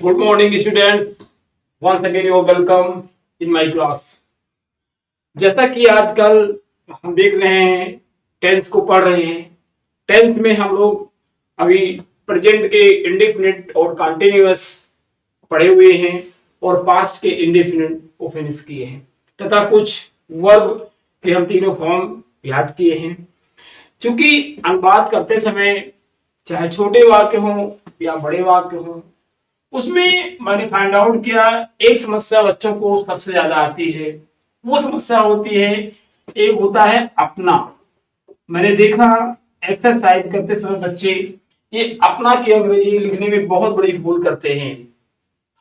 Good morning, students. Once again, you are welcome in my class. जैसा कि आजकल हम देख रहे हैं, टेंस को पढ़ रहे हैं। टेंस में हम लोग अभी प्रेजेंट के इंडेफिनिट और कंटिन्यूअस पढ़े हुए हैं और पास्ट के इंडेफिनिट को फिनिश किए हैं तथा कुछ वर्ब के हम तीनों फॉर्म याद किए हैं। चूंकि अनुवाद करते समय चाहे छोटे वाक्य हों या बड़े वाक्य हों, उसमें मैंने फाइंड आउट किया एक समस्या बच्चों को सबसे ज्यादा आती है। वो समस्या होती है, एक होता है अपना। मैंने देखा एक्सरसाइज करते समय बच्चे ये अपना की अंग्रेजी लिखने में बहुत बड़ी भूल करते हैं।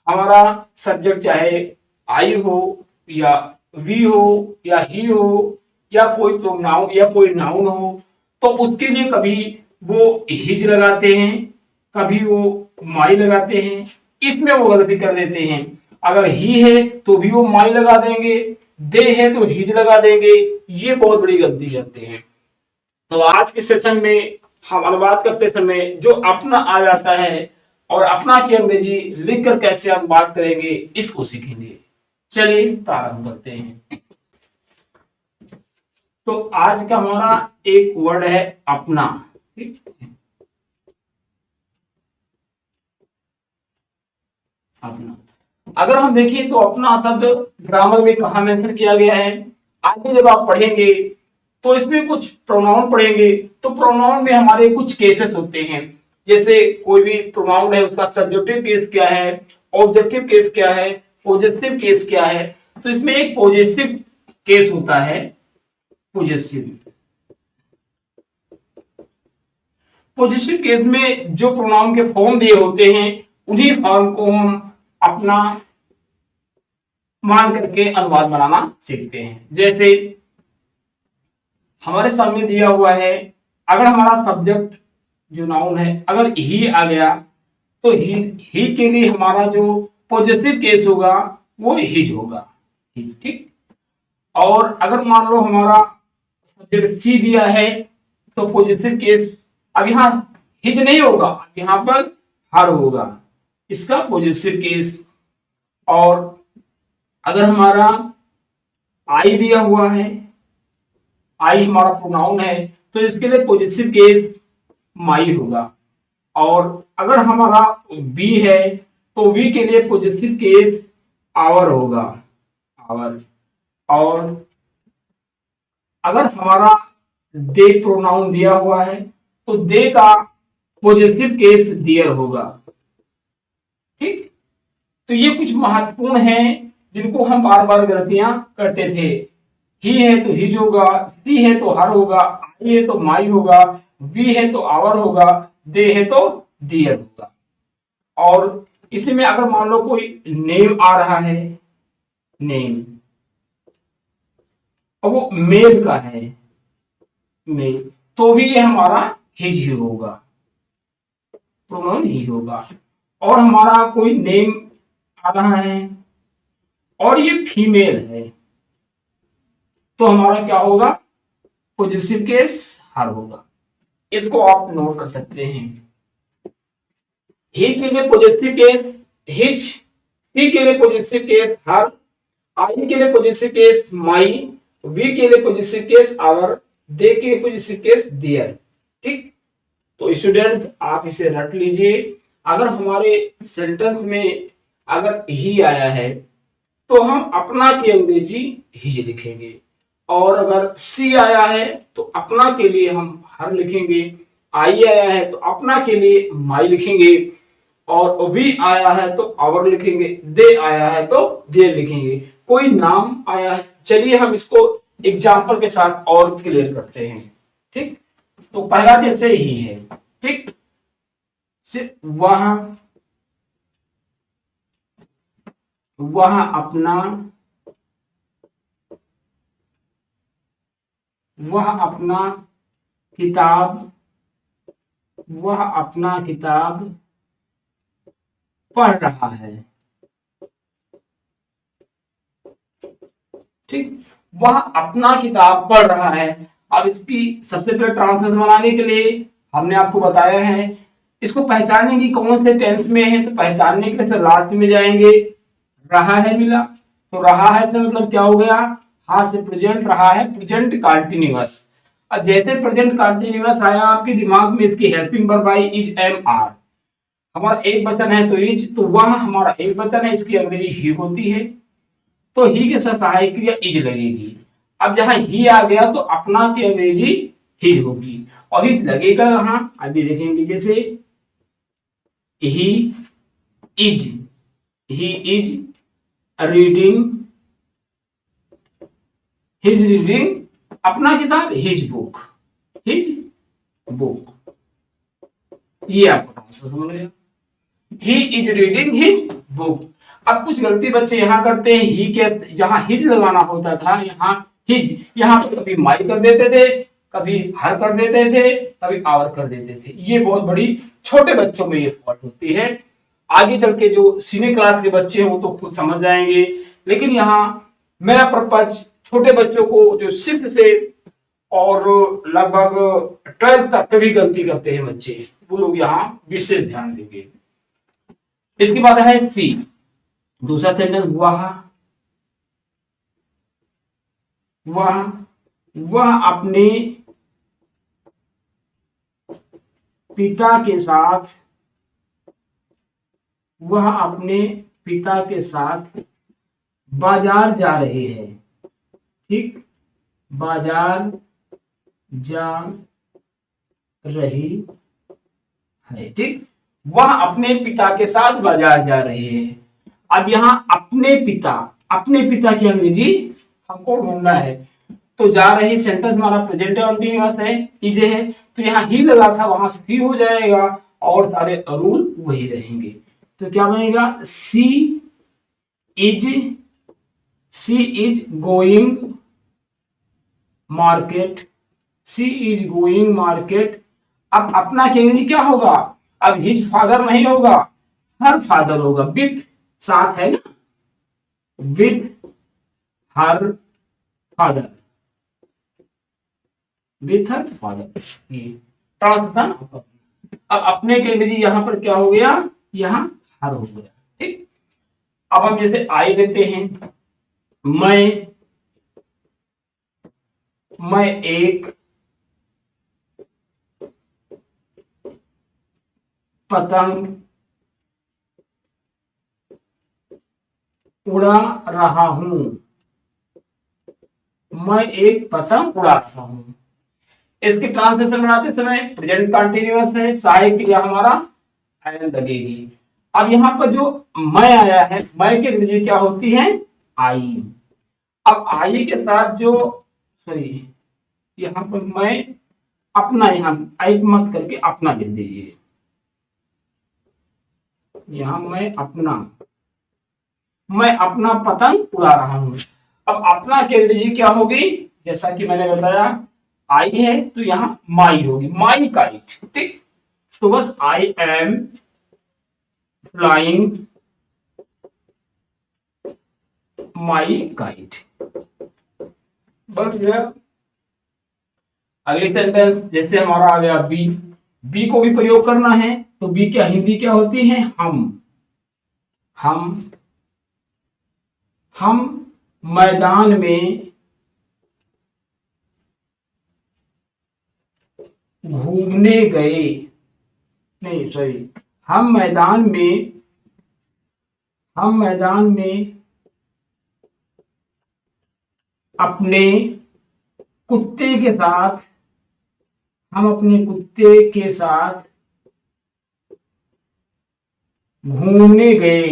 हमारा सब्जेक्ट चाहे आई हो या वी हो या ही हो या कोई प्रोनाउन या कोई नाउन हो, तो उसके लिए कभी वो हिज लगाते हैं, कभी वो माई लगाते हैं। इसमें वो गलती कर देते हैं। अगर ही है तो भी वो माई लगा देंगे, दे है तो हिज लगा देंगे। ये बहुत बड़ी गलती करते हैं। तो आज के सेशन में हम अनुवाद करते समय जो अपना आ जाता है और अपना की अंग्रेजी लिखकर कैसे अनुवाद करेंगे, इसको सीखेंगे। चलिए प्रारंभ करते हैं। तो आज का हमारा एक वर्ड है अपना। अपना अगर हम देखें तो अपना शब्द ग्रामर में कहा मेंशन किया गया है। आगे जब आप पढ़ेंगे तो इसमें कुछ प्रोनाउन पढ़ेंगे, तो प्रोनाउन में हमारे कुछ केसेस होते हैं। जैसे कोई भी प्रोनाउन है, उसका सब्जेक्टिव केस क्या है, ऑब्जेक्टिव केस क्या है, पॉजिटिव केस क्या है। तो इसमें एक पॉजिटिव केस होता है। पॉजिटिव केस में जो प्रोनाउन के फॉर्म दिए होते हैं, उन्हीं फॉर्म को हम अपना मान करके अनुवाद बनाना सीखते हैं। जैसे हमारे सामने दिया हुआ है, अगर हमारा सब्जेक्ट जो नाउन है अगर ही आ गया तो ही के लिए हमारा जो पॉजिटिव केस होगा वो हिज होगा। ठीक। और अगर मान लो हमारा सब्जेक्ट सी दिया है तो पॉजिटिव केस अब यहां हिज नहीं होगा, अब यहां पर हर होगा, इसका पॉजिटिव केस। और अगर हमारा आई दिया हुआ है, आई हमारा प्रोनाउन है, तो इसके लिए पॉजिटिव केस माई होगा। और अगर हमारा वी है तो वी के लिए पॉजिटिव केस आवर होगा, आवर। और अगर हमारा दे प्रोनाउन दिया हुआ है तो दे का पॉजिटिव केस दियर होगा। ठीक। तो ये कुछ महत्वपूर्ण हैं जिनको हम बार बार गलतियां करते थे। ही है तो हिज होगा, सी है तो हर होगा, आई है तो माई होगा, वी है तो आवर होगा, दे है तो डियर होगा। और इसी में अगर मान लो कोई नेम आ रहा है, नेम, और वो मेल का है, मेल, तो भी ये हमारा हिज ही होगा, प्रोनाउन ही होगा। और हमारा कोई नेम आ रहा है और ये फीमेल है तो हमारा क्या होगा, पॉजिटिव केस हर होगा। इसको आप नोट कर सकते हैं। ही के लिए पॉजिटिव केस हिज, सी के लिए पॉजिटिव केस हर, आई के लिए पॉजिटिव केस माई, वी के लिए पॉजिटिव केस आवर, दे के लिए पॉजिटिव केस देयर। ठीक। तो स्टूडेंट्स आप इसे रट लीजिए। अगर हमारे सेंटेंस में अगर ही आया है तो हम अपना की अंग्रेजी हिज लिखेंगे, और अगर सी आया है तो अपना के लिए हम हर लिखेंगे, आई आया है तो अपना के लिए माई लिखेंगे, और वी आया है तो आवर लिखेंगे, दे आया है तो देयर लिखेंगे। कोई नाम आया है, चलिए हम इसको एग्जांपल के साथ और क्लियर करते हैं। ठीक। तो पहला जैसे ही है, ठीक, सिर्फ वह अपना, वह अपना किताब, वह अपना किताब पढ़ रहा है। ठीक। वह अपना किताब पढ़ रहा है। अब इसकी सबसे पहले ट्रांसलेशन बनाने के लिए हमने आपको बताया है इसको पहचानेंगे कौन से टेंस में है, तो पहचानने के लिए लास्ट में जाएंगे, रहा है मिला, तो रहा है से मतलब क्या हो गया, हा से प्रेजेंट, रहा है प्रेजेंट कंटिन्यूअस। अब जैसे प्रेजेंट कंटिन्यूअस आया आपके दिमाग में, इसकी helping verb I is, am, are, हमारा एक वचन है तो इज, तो वह हमारा एक वचन है, इसकी अंग्रेजी ही होती है, तो ही के साथ सहायक क्रिया इज लगेगी। अब जहां ही आ गया तो अपना की अंग्रेजी ही होगी, और ही लगेगा कहां, अभी देखेंगे, जैसे he is, he is reading, his reading अपना किताब, हिज बुक, हिज बुक, ये आपको समझ गया, he is reading his book. अब कुछ गलती बच्चे यहाँ करते हैं, ही के जहां हिज लगाना होता था यहाँ हिज, यहाँ तो कभी माई कर देते थे, कभी हर कर देते थे, कभी आवर कर देते थे, ये बहुत बड़ी छोटे बच्चों में ये फॉल्ट होती है। आगे चल के जो सीनियर क्लास के बच्चे हैं वो तो खुद समझ जाएंगे, लेकिन यहाँ मेरा पर्पज छोटे बच्चों को जो 6 से और लगभग 12 तक कभी गलती करते हैं बच्चे, वो लोग यहाँ विशेष ध्यान देंगे। इसके बाद है सी, दूसरा सेंटेंस, वह अपने पिता के साथ, वह अपने पिता के साथ बाजार जा रहे हैं, ठीक, बाजार जा रही है, ठीक, वह अपने पिता के साथ बाजार जा रहे हैं। अब यहाँ अपने पिता की अंग्रेजी हमको ढूंढना है, तो जा रही सेंटेंस हमारा प्रेजेंट कंटीन्यूअस है, इज है, तो यहाँ ही लगा था वहां से ही हो जाएगा, और सारे रूल वही रहेंगे, तो क्या बनेगा, she is going market, she is going market. अब अपना की अंग्रेजी क्या होगा, अब हिज फादर नहीं होगा, हर फादर होगा, विथ साथ है ना, with her father, with her father, ये ट्रांसलेशन। अब अपने के अंग्रेजी यहां पर क्या हो गया, यहां हर हो गया, ठीक। अब हम जैसे आई लेते हैं, मैं एक पतंग उड़ा रहा हूं, मैं एक पतंग उड़ा रहा हूं। इसकी ट्रांसलेशन बनाते समय प्रेजेंट कंटीन्यूअस है, सहायक क्रिया हमारा एन लगेगी। अब यहाँ पर जो मैं आया है, मैं की अंग्रेजी क्या होती है, आई। अब आई के साथ जो, सॉरी, यहाँ पर मैं अपना, यहाँ आई मत करके अपना लिख दीजिए, यहाँ मैं अपना पतंग उड़ा रहा हूं। अब अपना की अंग्रेजी क्या होगी, जैसा कि मैंने बताया आई है तो यहां माई होगी, माई काइट, ठीक। तो बस I am flying my kite, बस गया। अगली सेंटेंस जैसे हमारा आ गया बी को भी प्रयोग करना है, तो बी क्या हिंदी क्या होती है, हम मैदान में घूमने गए, नहीं सॉरी, हम मैदान में अपने कुत्ते के साथ, हम अपने कुत्ते के साथ घूमने गए।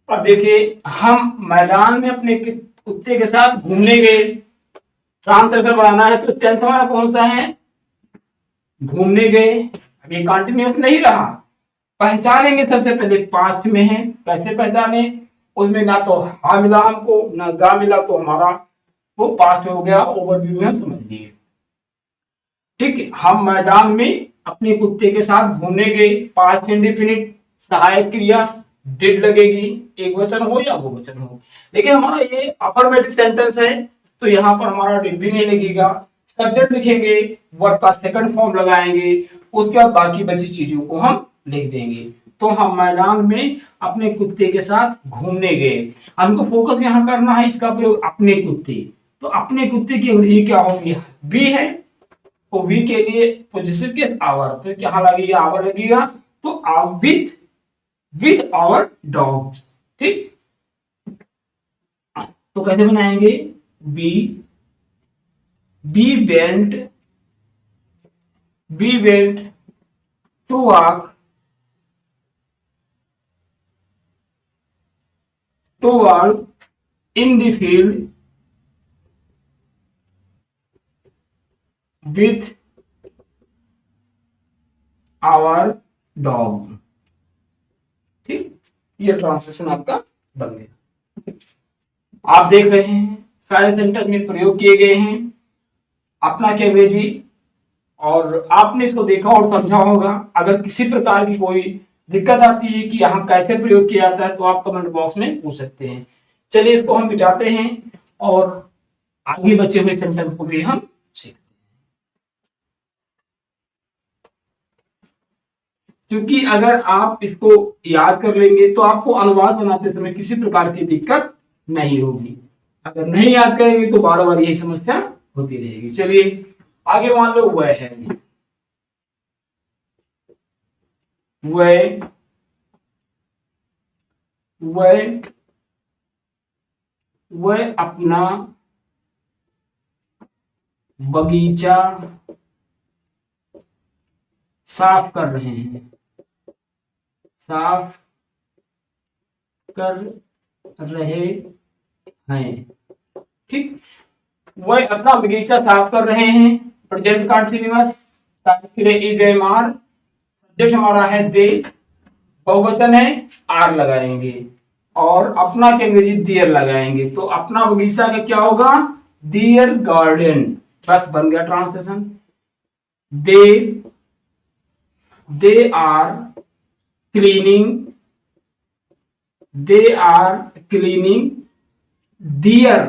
अब देखिए, हम मैदान में अपने कुत्ते के साथ घूमने गए, ट्रांसलेशन बनाना है तो टेंस हमारा कौन सा है, घूमने गए। अब ये कंटिन्यूअस नहीं रहा, पहचानेंगे सबसे पहले पास्ट में है, कैसे पहचाने, उसमें ना तो हा मिला हमको ना गा मिला, तो हमारा वो पास्ट हो गया, ओवरव्यू में समझ लिए, ठीक है। हम मैदान में अपने कुत्ते के साथ घूमने गए, पास्ट इंडेफिनिट, सहायक क्रिया डिड लगेगी, एक वचन हो या बहुवचन हो, लेकिन हमारा ये अफर्मेटिव सेंटेंस है तो यहाँ पर हमारा डिड भी नहीं लगेगा, सब्जेक्ट लिखेंगे, वर्ब का सेकंड फॉर्म लगाएंगे, उसके बाद बाकी बची चीजों को हम लिख देंगे। तो हम मैदान में अपने कुत्ते के साथ घूमने गए। हमको फोकस यहाँ करना है इसका प्रयोग अपने कुत्ते। तो अपने कुत्ते की अंग्रेजी क्या होगी? बी है, तो वी के लिए पॉजिटिव केस आवर, तो क्या लगेगा? आवर लगेगा। तो आप विथ आवर डॉग्स। ठीक, तो कैसे बनाएंगे? We went to walk in the field with our dog. ठीक, ये ट्रांसलेशन आपका बन गया। आप देख रहे हैं सारे सेंटेंस में प्रयोग किए गए हैं अपना अंग्रेजी, और आपने इसको देखा और समझा होगा। अगर किसी प्रकार की कोई दिक्कत आती है कि यहाँ कैसे प्रयोग किया जाता है, तो आप कमेंट बॉक्स में पूछ सकते हैं। चलिए इसको हम मिटाते हैं और आगे बचे हुए सेंटेंस को भी हम सीखते हैं। क्योंकि अगर आप इसको याद कर लेंगे तो आपको अनुवाद बनाते समय किसी प्रकार की दिक्कत नहीं होगी। अगर नहीं याद करेंगे तो बार बार यही समस्या होती रहेगी। चलिए आगे मान लो वह है, वह अपना बगीचा साफ कर रहे हैं, ठीक, वह अपना बगीचा साफ कर रहे हैं। Present continuous, is am are, subject हमारा है दे, बहुवचन है आर लगाएंगे, और अपना के अंग्रेजी देयर लगाएंगे। तो अपना बगीचा का क्या होगा? Their garden. बस बन गया translation. They are cleaning their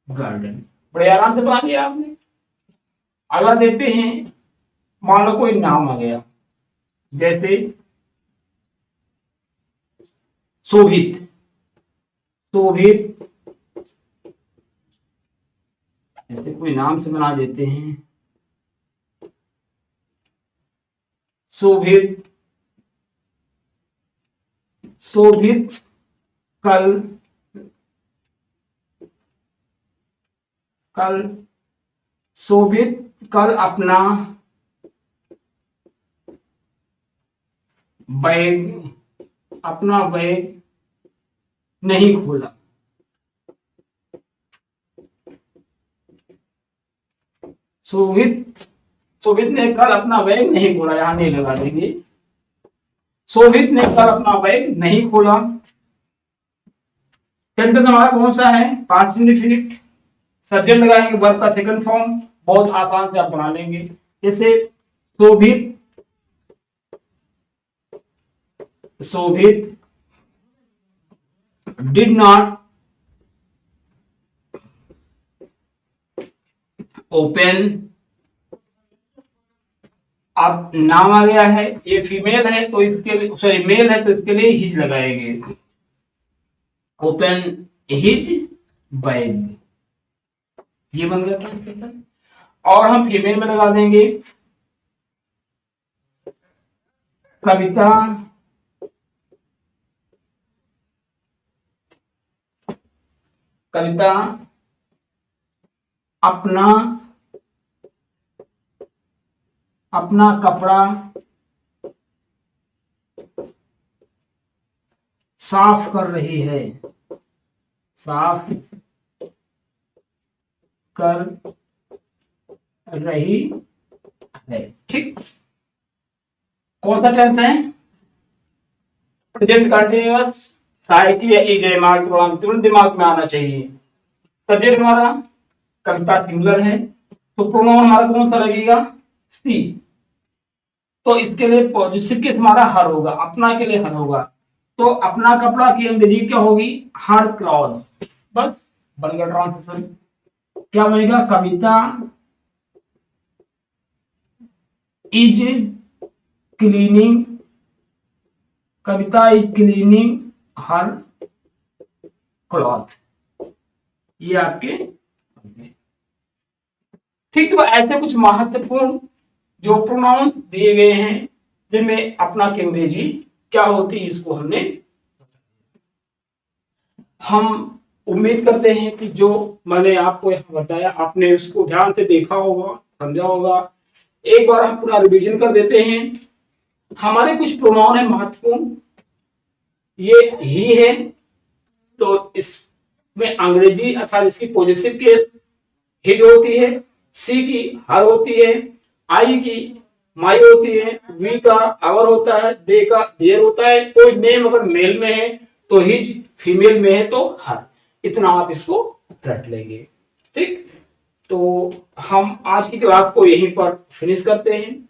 garden. बड़े आराम से बना लिया आपने। अगला देते हैं, मान लो कोई नाम आ गया, जैसे शोभित, जैसे कोई नाम से बना देते हैं, शोभित कल अपना बैग नहीं खोला। शोभित ने कल अपना बैग नहीं खोला, यहां नहीं लगा देंगे। शोभित ने कल अपना बैग नहीं खोला। सेंटेंस हमारा कौन सा है? Past indefinite. सब्जेक्ट लगाएंगे वर्ब का सेकंड फॉर्म, बहुत आसान से आप बना लेंगे। जैसे शोभित डिड नॉट ओपन। अब नाम आ गया है, ये फीमेल है तो इसके लिए, सॉरी मेल है तो इसके लिए हिज लगाएंगे। ओपन हिज बैग, ये बन गया ट्रांसलेशन। और हम फीमेल में लगा देंगे कविता अपना कपड़ा साफ कर रही है, ठीक। कौन सा टेंस है? Present continuous. साहित्य या इजेमार के तुरंत दिमाग में आना चाहिए। सब्जेक्ट हमारा कविता सिंगुलर है, तो प्रोनाउन हमारा कौन सा लगेगा? सी। तो इसके लिए पॉजिटिव केस हमारा हर होगा, अपना के लिए हर होगा। तो अपना कपड़ा की अंग्रेजी क्या होगी? Her cloth. बस बन गया ट्रांसलेशन। क्या बनेगा? Kavita is cleaning, Kavita is cleaning her cloth. ये आपके ठीक। तो ऐसे कुछ महत्वपूर्ण जो प्रोनाउंस दिए गए हैं जिनमें अपना की अंग्रेजी क्या होती है इसको हमने, हम उम्मीद करते हैं कि जो मैंने आपको यहाँ बताया आपने उसको ध्यान से देखा होगा, समझा होगा। एक बार हम पूरा रिवीजन कर देते हैं। हमारे कुछ प्रोनाउन है महत्वपूर्ण, ये ही है, तो इसमें अंग्रेजी अर्थात इसकी पॉजिटिव केस हिज होती है, सी की हर होती है, आई की माई होती है, वी का आवर होता है, दे का देयर होता है। कोई नेम अगर मेल में है तो हिज, फीमेल में है तो हर। इतना आप इसको रट लेंगे। ठीक, तो हम आज की क्लास को यहीं पर फिनिश करते हैं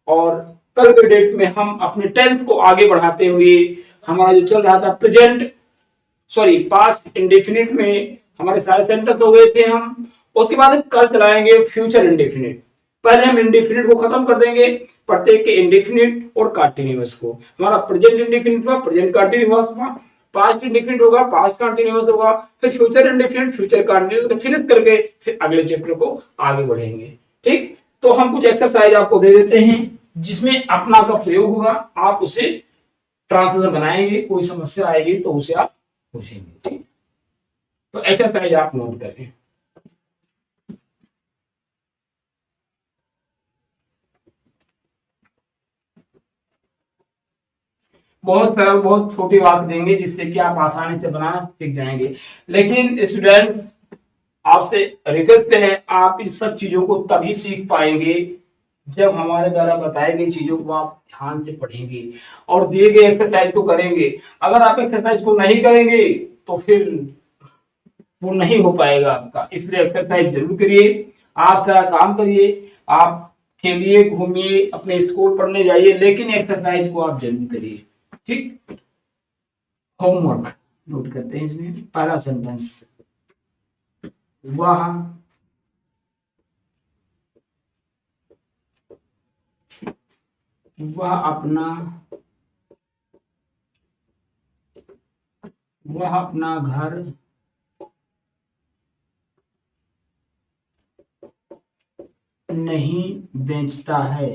और कल के डेट में हम अपने टेंस को आगे बढ़ाते हुए हमारा जो चल रहा था प्रेजेंट सॉरी पास्ट इंडेफिनिट में हमारे सारे सेंटेंस हो गए थे हम। उसके बाद कल चलाएंगे फ्यूचर इंडेफिनिट। पहले हम इंडेफिनिट को खत्म कर देंगे, प्रत्येक के इंडेफिनिट और कंटीन्यूअस को। हमारा प्रेजेंट इंडेफिनिट हुआ, प्रेजेंट कंटीन्यूअस हुआ, पास्ट इंडेफिनिट होगा, पास्ट कंटीन्यूअस होगा, फिर future indefinite, future continuous finish करके फिर अगले चैप्टर को आगे बढ़ेंगे। ठीक, तो हम कुछ एक्सरसाइज आपको दे देते हैं जिसमें अपना का प्रयोग होगा, आप उसे ट्रांसलेशन बनाएंगे, कोई समस्या आएगी तो उसे आप पूछेंगे। ठीक, तो एक्सरसाइज आप नोट करें। बहुत सरल, बहुत छोटी बात देंगे जिससे कि आप आसानी से बनाना सीख जाएंगे। लेकिन स्टूडेंट आपसे रिक्वेस्ट है, आप इस सब चीजों को तभी सीख पाएंगे जब हमारे द्वारा बताई गई चीजों को आप ध्यान से पढ़ेंगे और दिए गए एक्सरसाइज को करेंगे। अगर आप एक्सरसाइज को नहीं करेंगे तो फिर वो नहीं हो पाएगा आपका। इसलिए एक्सरसाइज जरूर करिए, आप सारा काम करिए, आप खेलिए, घूमिए, अपने स्कूल पढ़ने जाइए, लेकिन एक्सरसाइज को आप जरूर करिए। ठीक, होमवर्क नोट करते हैं। इसमें पहला सेंटेंस, वह वह अपना वह अपना घर नहीं बेचता है।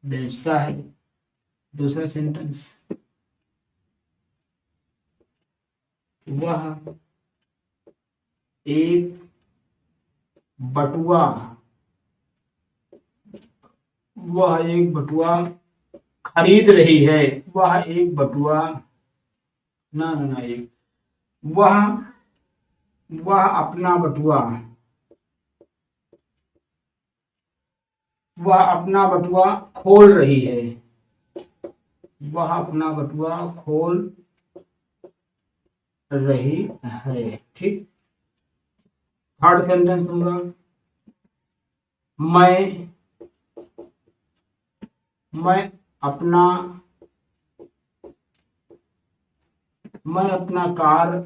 बेचता है। दूसरा सेंटेंस, वह एक बटुआ वह एक बटुआ खरीद रही है। वह एक बटुआ ना ना ना एक वह वह अपना बटुआ वह अपना बटुआ खोल रही है। वह अपना बटुआ खोल रही है। ठीक, थर्ड सेंटेंस होगा, मैं मैं अपना मैं अपना कार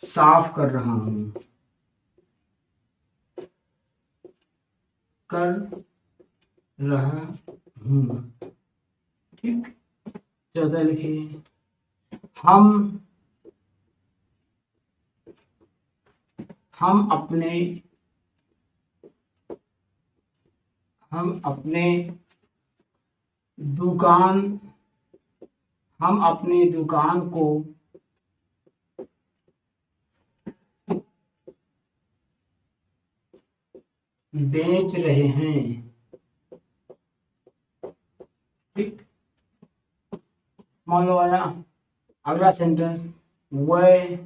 साफ कर रहा हूं। कर रहा हूं। ठीक, चौथा लिखिए, हम हम अपने हम अपने दुकान हम अपनी दुकान को बेच रहे हैं। ठीक, मान लो आया अगला सेंटेंस, वह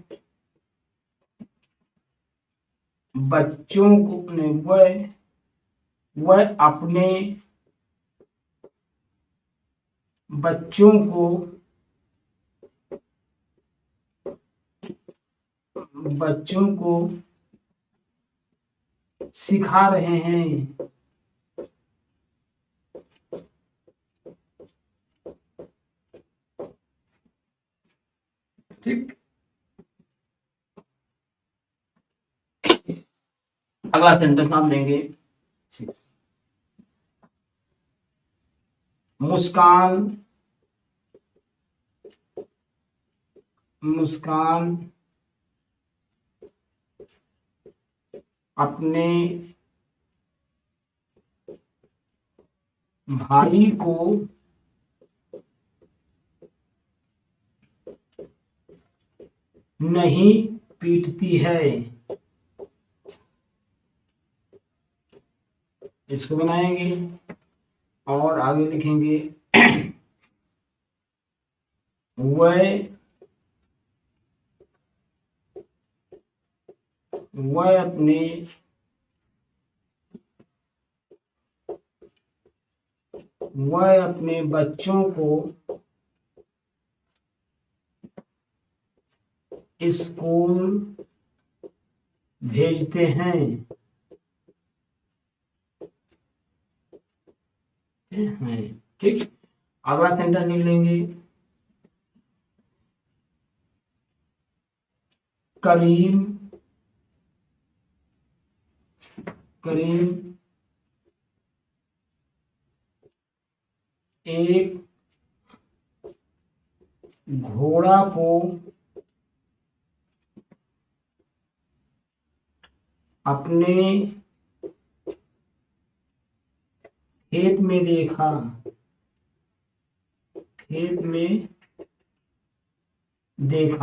बच्चों को नहीं वह अपने बच्चों को बच्चों को सिखा रहे हैं। ठीक। अगला सेंटेंस आप लेंगे, मुस्कान मुस्कान अपने भाई को नहीं पीटती है। इसको बनाएंगे और आगे लिखेंगे वह अपने बच्चों को स्कूल भेजते हैं। ठीक। अगला सेंटेंस लिख लेंगे, करीम एक घोड़ा को अपने खेत में देखा।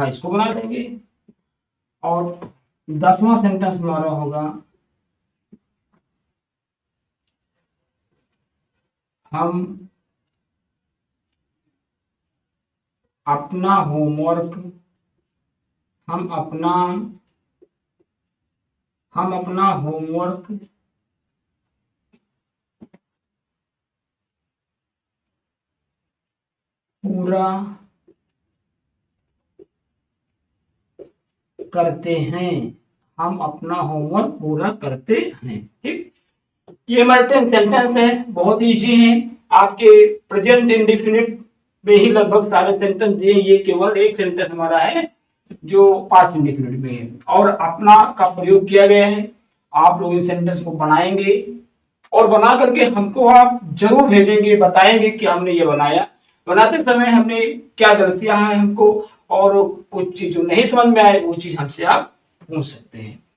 इसको बना देंगे। और 10वां सेंटेंस हमारा होगा, हम अपना होमवर्क पूरा करते हैं। ठीक। ये हमारे 10 सेंटेंस है, बहुत इजी है। आपके प्रेजेंट इंडेफिनिट में ही लगभग सारे सेंटेंस दिए। ये केवल एक सेंटेंस हमारा है जो पास्ट इंडेफिनिट में है और अपना का प्रयोग किया गया है। आप लोग इस सेंटेंस को बनाएंगे और बना करके हमको आप जरूर भेजेंगे, बताएंगे कि हमने ये बनाया। बनाते समय हमने क्या गलतियां हैं हमको, और कुछ चीज जो नहीं समझ में आए वो चीज हमसे आप पूछ सकते हैं।